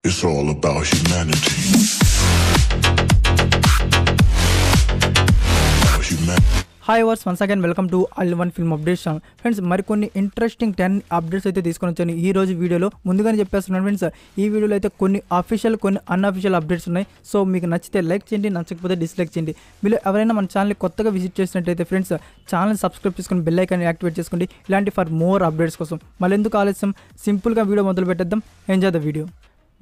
It's all about humanity. Hi viewers once again welcome to all one film updates channel. Friends మరికొన్ని interesting 10 updates అయితే తీసుకొని వచ్చాను ఈ రోజు వీడియోలో. ముందుగానే చెప్పేస్తున్నాను ఫ్రెండ్స్, ఈ వీడియోలో అయితే కొన్ని అఫీషియల్ కొన్ని అన్అఫీషియల్ అప్డేట్స్ ఉన్నాయి. సో మీకు నచ్చితే లైక్ చేయండి, నచ్చకపోతే డిస్లైక్ చేయండి. మీరు ఎవరైనా మన ఛానల్ని కొత్తగా విజిట్ చేసినట్టయితే ఫ్రెండ్స్ ఛానల్ సబ్స్క్రైబ్ చేసుకుని బెల్ ఐకాన్ యాక్టివేట్ చేసుకోండి, ఇలాంటి ఫర్ మోర్ అప్డేట్స్ కోసం. మళ్ళీ ఎందుకు ఆలస్యం, సింపుల్గా వీడియో మొదలు పెట్టేద్దాం. Enjoy the video.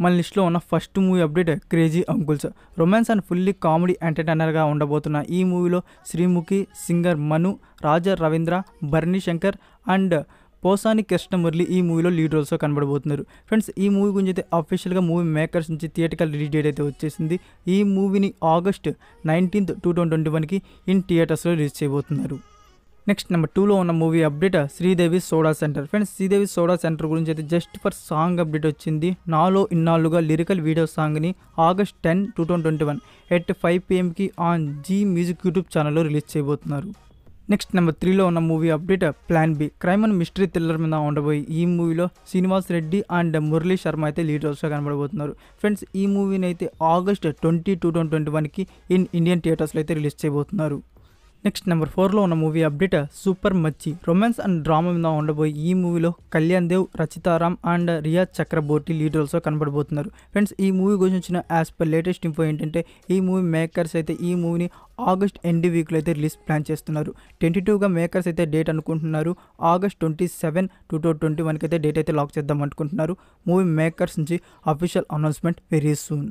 మన లిస్ట్లో ఉన్న first movie update crazy uncles. Romance and fully comedy ఎంటర్టైనర్గా ఉండబోతున్న ఈ మూవీలో శ్రీముఖి, సింగర్ మను, రాజా రవీంద్ర, భరణి శంకర్ అండ్ పోసాని కృష్ణమురళి ఈ మూవీలో లీడ్ రోల్స్లో కనబడబోతున్నారు. ఫ్రెండ్స్, ఈ మూవీ గురించి అయితే అఫీషియల్గా మూవీ మేకర్స్ నుంచి థియేటికల్ రిలీజ్ డేట్ అయితే వచ్చేసింది. ఈ మూవీని August 19th, 2021కి ఇన్ థియేటర్స్లో రిలీజ్ చేయబోతున్నారు. నెక్స్ట్ నెంబర్ 2లో ఉన్న movie update Sridevi soda centre. Friends, Sridevi soda centre గురించి అయితే జస్ట్ ఫర్ సాంగ్ అప్డేట్ వచ్చింది. నాలో ఇన్నాళ్ళుగా లిరికల్ వీడియో సాంగ్ని August 10, 2021 at 5 PM on Zee music YouTube ఛానల్లో రిలీజ్ చేయబోతున్నారు. నెక్స్ట్ నెంబర్ 3లో ఉన్న movie update plan B. Crime and mystery thriller మీద ఉండబోయి ఈ మూవీలో శ్రీనివాస్ రెడ్డి అండ్ మురళీ శర్మ అయితే లీడ్ రోల్స్గా కనబడబోతున్నారు. ఫ్రెండ్స్, ఈ మూవీని అయితే August 20, 2021కి ఇన్ ఇండియన్ థియేటర్స్లో అయితే రిలీజ్ చేయబోతున్నారు. నెక్స్ట్ నెంబర్ 4లో ఉన్న movie update super Machi. Romance and drama మీద ఉండబోయి ఈ మూవీలో కళ్యాణ్ దేవ్, రచితారామ్ అండ్ రియా చక్రబోర్టి లీడ్ రోల్స్లో కనబడబోతున్నారు. ఫ్రెండ్స్, ఈ మూవీ గురించి వచ్చిన యాజ్ పర్ లేటెస్ట్ ఇన్ఫో ఏంటంటే ఈ మూవీ మేకర్స్ అయితే ఈ మూవీని August ఎండ్ వీక్లో అయితే రిలీజ్ ప్లాన్ చేస్తున్నారు. 22గా మేకర్స్ అయితే డేట్ అనుకుంటున్నారు. August 27, 2021కి అయితే డేట్ అయితే లాక్ చేద్దాం అనుకుంటున్నారు. మూవీ మేకర్స్ నుంచి official announcement very soon.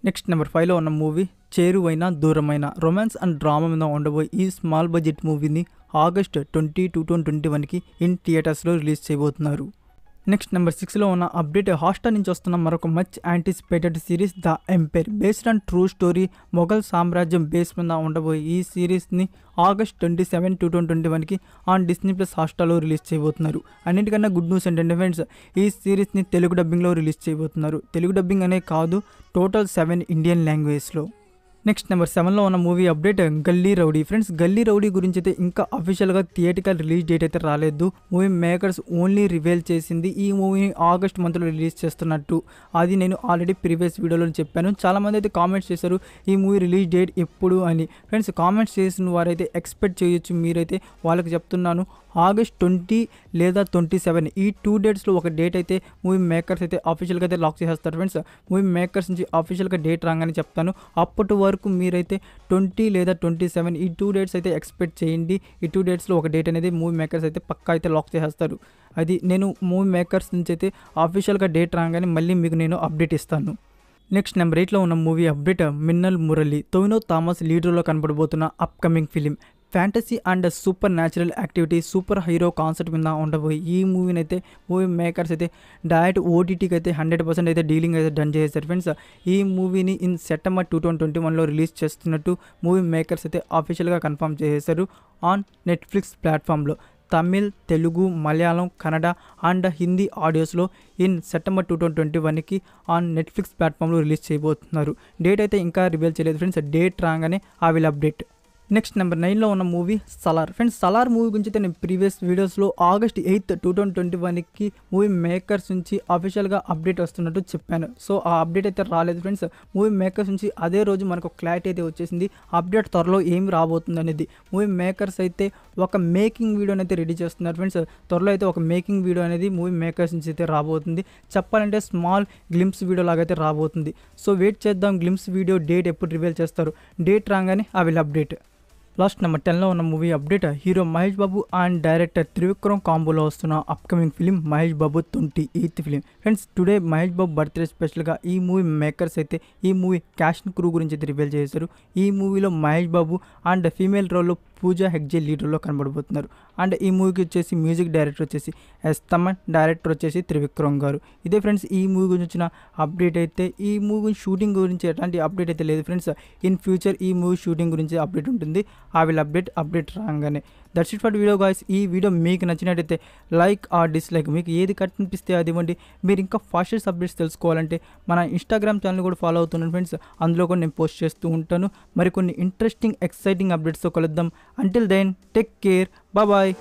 Next number 5లో ఉన్న మూవీ చేరువైన దూరమైన. రొమాన్స్ అండ్ డ్రామా మీద ఉండబోయి ఈ స్మాల్ బడ్జెట్ మూవీని August 20, 2021కి ఇన్ థియేటర్స్లో రిలీజ్ చేయబోతున్నారు. నెక్స్ట్ నెంబర్ 6లో ఉన్న అప్డేట్ హాట్స్టార్ నుంచి వస్తున్న మరొక much anticipated series the umpire. Based on true story Mughal సామ్రాజ్యం బేస్ మీద ఉండబోయే ఈ సిరీస్ని August 27, 2021కి ఆన్ Disney+ హాట్స్టార్లో రిలీజ్ చేయబోతున్నారు. అన్నిటికన్నా గుడ్ న్యూస్ ఏంటంటే ఫ్రెండ్స్, ఈ సిరీస్ని తెలుగు డబ్బింగ్లో రిలీజ్ చేయబోతున్నారు. తెలుగు డబ్బింగ్ అనే కాదు, టోటల్ 7 ఇండియన్ లాంగ్వేజ్లో. నెక్స్ట్ నెంబర్ 7లో ఉన్న మూవీ అప్డేట్ గల్లీ రౌడీ. ఫ్రెండ్స్, గల్లీ రౌడీ గురించి అయితే ఇంకా అఫీషియల్గా థియేటికల్ రిలీజ్ డేట్ అయితే రాలేదు. మూవీ మేకర్స్ ఓన్లీ రివీల్ చేసింది ఈ మూవీని August మంత్లో రిలీజ్ చేస్తున్నట్టు. అది నేను ఆల్రెడీ ప్రీవియస్ వీడియోలో చెప్పాను. చాలామంది అయితే కామెంట్స్ చేశారు ఈ మూవీ రిలీజ్ డేట్ ఎప్పుడు అని. ఫ్రెండ్స్, కామెంట్స్ చేసిన వారైతే ఎక్స్పెక్ట్ చేయొచ్చు. మీరైతే వాళ్ళకి చెప్తున్నాను, August 20 లేదా 27 ఈ 2 డేట్స్లో ఒక డేట్ అయితే మూవీ మేకర్స్ అయితే అఫీషియల్గా అయితే లాక్ చేసేస్తారు. ఫ్రెండ్స్, మూవీ మేకర్స్ నుంచి అఫీషియల్గా డేట్ రాగానే చెప్తాను. అప్పటి వరకు మీరైతే 20 లేదా 27 ఈ 2 డేట్స్ అయితే ఎక్స్పెక్ట్ చేయండి. ఈ 2 డేట్స్లో ఒక డేట్ అనేది మూవీ మేకర్స్ అయితే పక్కా అయితే లాక్ చేసేస్తారు. అది నేను మూవీ మేకర్స్ నుంచి అయితే అఫీషియల్గా డేట్ రాగానే మళ్ళీ మీకు నేను అప్డేట్ ఇస్తాను. నెక్స్ట్ నెంబర్ 8లో ఉన్న మూవీ అప్డేట్ మిన్నల్ మురళి. టొవినో థామస్ లీడర్లో కనబడబోతున్న upcoming film. Fantasy and supernatural activity superhero concept మీద ఉండబోయి ఈ మూవీని అయితే మూవీ మేకర్స్ అయితే డైరెక్ట్ OTTకి అయితే 100% అయితే డీలింగ్ అయితే డన్ చేశారు. ఫ్రెండ్స్, ఈ మూవీని ఇన్ September 2021లో రిలీజ్ చేస్తున్నట్టు మూవీ మేకర్స్ అయితే అఫీషియల్గా కన్ఫర్మ్ చేశారు ఆన్ Netflix ప్లాట్ఫామ్లో. తమిళ్, తెలుగు, మలయాళం, కన్నడ అండ్ హిందీ ఆడియోస్లో ఇన్ September 2021కి ఆన్ Netflix ప్లాట్ఫామ్లో రిలీజ్ చేయబోతున్నారు. డేట్ అయితే ఇంకా రివీల్ చేయలేదు ఫ్రెండ్స్. డేట్ రాగానే I will update. Next number 9లో ఉన్న movie Salaar. Friends, Salaar movie గురించి అయితే నేను ప్రీవియస్ వీడియోస్లో August 8, 2021కి మూవీ మేకర్స్ నుంచి అఫీషియల్గా అప్డేట్ వస్తున్నట్టు చెప్పాను. సో ఆ అప్డేట్ అయితే రాలేదు ఫ్రెండ్స్. మూవీ మేకర్స్ నుంచి అదే రోజు మనకు క్లారిటీ అయితే వచ్చేసింది. అప్డేట్ త్వరలో ఏమి రాబోతుంది అనేది. మూవీ మేకర్స్ అయితే ఒక మేకింగ్ వీడియోని అయితే రెడీ చేస్తున్నారు ఫ్రెండ్స్. త్వరలో అయితే ఒక మేకింగ్ వీడియో అనేది మూవీ మేకర్స్ నుంచి అయితే రాబోతుంది. చెప్పాలంటే స్మాల్ గ్లిమ్స్ వీడియో లాగా అయితే రాబోతుంది. సో వెయిట్ చేద్దాం, గ్లిమ్స్ వీడియో డేట్ ఎప్పుడు రివీల్ చేస్తారు. డేట్ రాగానే I will update. Last number 10లో ఉన్న movie update hero Mahesh Babu and director Trivikram కాంబోలో వస్తున్న upcoming film Mahesh Babu 28th film. Friends, today Mahesh Babu birthday స్పెషల్గా ఈ మూవీ మేకర్స్ అయితే ఈ మూవీ క్యాస్ట్ క్రూ గురించి అయితే రివీల్ చేశారు. ఈ మూవీలో మహేష్ బాబు అండ్ ఫీమేల్ రోల్లో పూజా హెగ్జే లీడ్ రోల్లో కనబడబోతున్నారు. అండ్ ఈ మూవీకి వచ్చేసి మ్యూజిక్ డైరెక్టర్ వచ్చేసి ఎస్ తమన్, డైరెక్టర్ వచ్చేసి త్రివిక్రమ్ గారు. ఇదే ఫ్రెండ్స్ ఈ మూవీ గురించి వచ్చిన అప్డేట్ అయితే. ఈ మూవీ షూటింగ్ గురించి ఎలాంటి అప్డేట్ అయితే లేదు ఫ్రెండ్స్. ఇన్ ఫ్యూచర్ ఈ మూవీ షూటింగ్ గురించి అప్డేట్ ఉంటుంది. ఐ విల్ అప్డేట్ రాగానే. That's it for video guys. ఈ వీడియో మీకు నచ్చినట్టయితే లైక్ ఆర్ డిస్లైక్, మీకు ఏది కనిపిస్తే అది ఇవ్వండి. మీరు ఇంకా ఫాస్టెస్ట్ అప్డేట్స్ తెలుసుకోవాలంటే మన ఇన్స్టాగ్రామ్ ఛానల్ కూడా ఫాలో అవుతున్నాను ఫ్రెండ్స్. అందులో కూడా నేను పోస్ట్ చేస్తూ ఉంటాను. మరికొన్ని ఇంట్రెస్టింగ్ ఎక్సైటింగ్ అప్డేట్స్తో కలుద్దాం. Until then, take care. Bye bye.